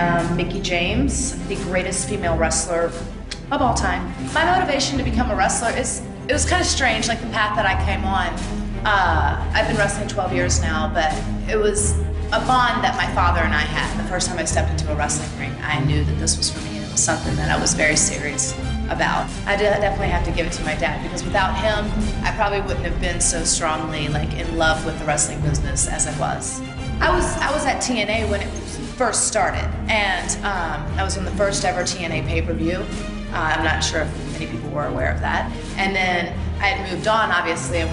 am Mickie James, the greatest female wrestler of all time. My motivation to become a wrestler it was kind of strange, like the path that I came on. I've been wrestling 12 years now, but it was a bond that my father and I had. The first time I stepped into a wrestling ring, I knew that this was for me, and it was something that I was very serious about. I definitely have to give it to my dad, because without him, I probably wouldn't have been so strongly in love with the wrestling business as I was. I was at TNA when it first started, and I was on the first ever TNA pay-per-view. I'm not sure if many people were aware of that. And then I had moved on, obviously, and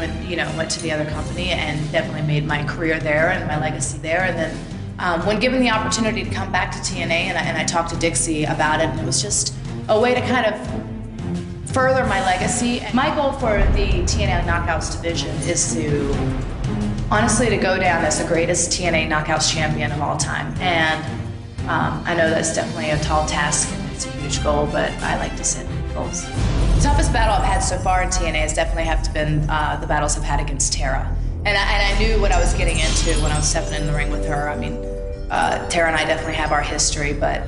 went to the other company and definitely made my career there and my legacy there. And then when given the opportunity to come back to TNA, and I talked to Dixie about it, and it was just a way to kind of further my legacy. My goal for the TNA Knockouts division is honestly to go down as the greatest TNA Knockouts champion of all time. And I know that's definitely a tall task, and it's a huge goal, but I like to set goals. The toughest battle I've had so far in TNA has definitely have to been the battles I've had against Tara. And I knew what I was getting into when I was stepping in the ring with her. I mean, Tara and I definitely have our history, but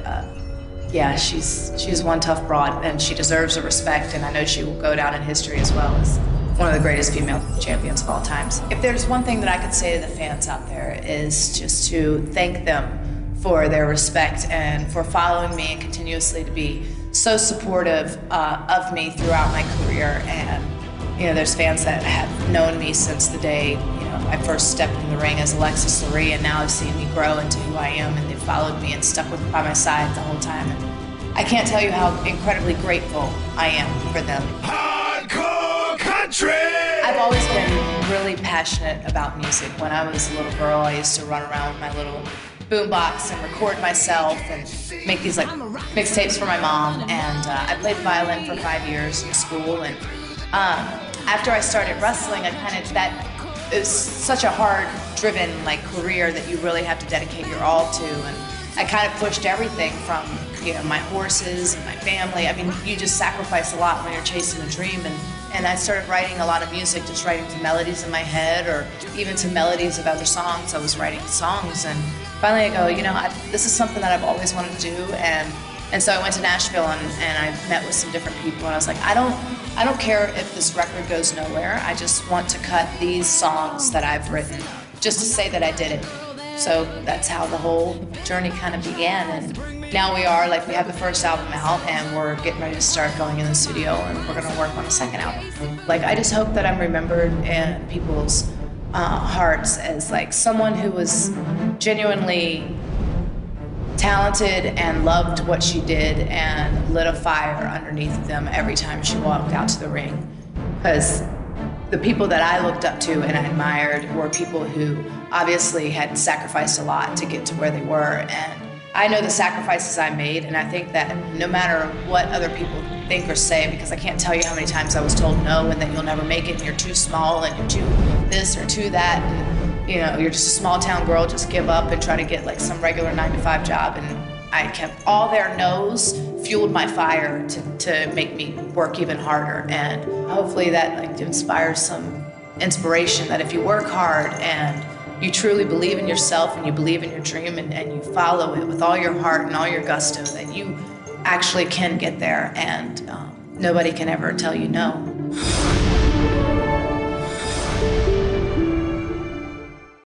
yeah, she's one tough broad, and she deserves the respect, and I know she will go down in history as well as one of the greatest female champions of all times. If there's one thing that I could say to the fans out there, is just to thank them for their respect and for following me and continuously to be so supportive of me throughout my career. And there's fans that have known me since the day I first stepped in the ring as Alexis Lurie, and now have seen me grow into who I am, and they've followed me and stuck by my side the whole time. And I can't tell you how incredibly grateful I am for them. Hardcore country! I've always been really passionate about music. When I was a little girl, I used to run around with my little boombox and record myself and make these mixtapes for my mom. And I played violin for 5 years in school. And after I started wrestling, it was such a hard-driven career that you really have to dedicate your all to. And I kind of pushed everything from my horses and my family. I mean, you just sacrifice a lot when you're chasing a dream. And I started writing a lot of music, just writing to melodies in my head, or even to melodies of other songs. I was writing songs, and finally I go, this is something that I've always wanted to do. And so I went to Nashville, and I met with some different people, and I was like, I don't care if this record goes nowhere. I just want to cut these songs that I've written just to say that I did it. So that's how the whole journey kind of began. And now we have the first album out, and we're getting ready to start going in the studio, and we're going to work on a second album. I just hope that I'm remembered in people's hearts as someone who was genuinely talented and loved what she did and lit a fire underneath them every time she walked out to the ring. Because the people that I looked up to and admired were people who obviously had sacrificed a lot to get to where they were. And I know the sacrifices I made, and I think that no matter what other people think or say, because I can't tell you how many times I was told no, and that you'll never make it, and you're too small, and you're too this or too that, and you're just a small town girl, just give up and try to get some regular 9-to-5 job. And I kept all their no's fueled my fire to make me work even harder. And hopefully that inspires some inspiration that if you work hard and you truly believe in yourself and you believe in your dream and you follow it with all your heart and all your gusto, that you actually can get there, and nobody can ever tell you no.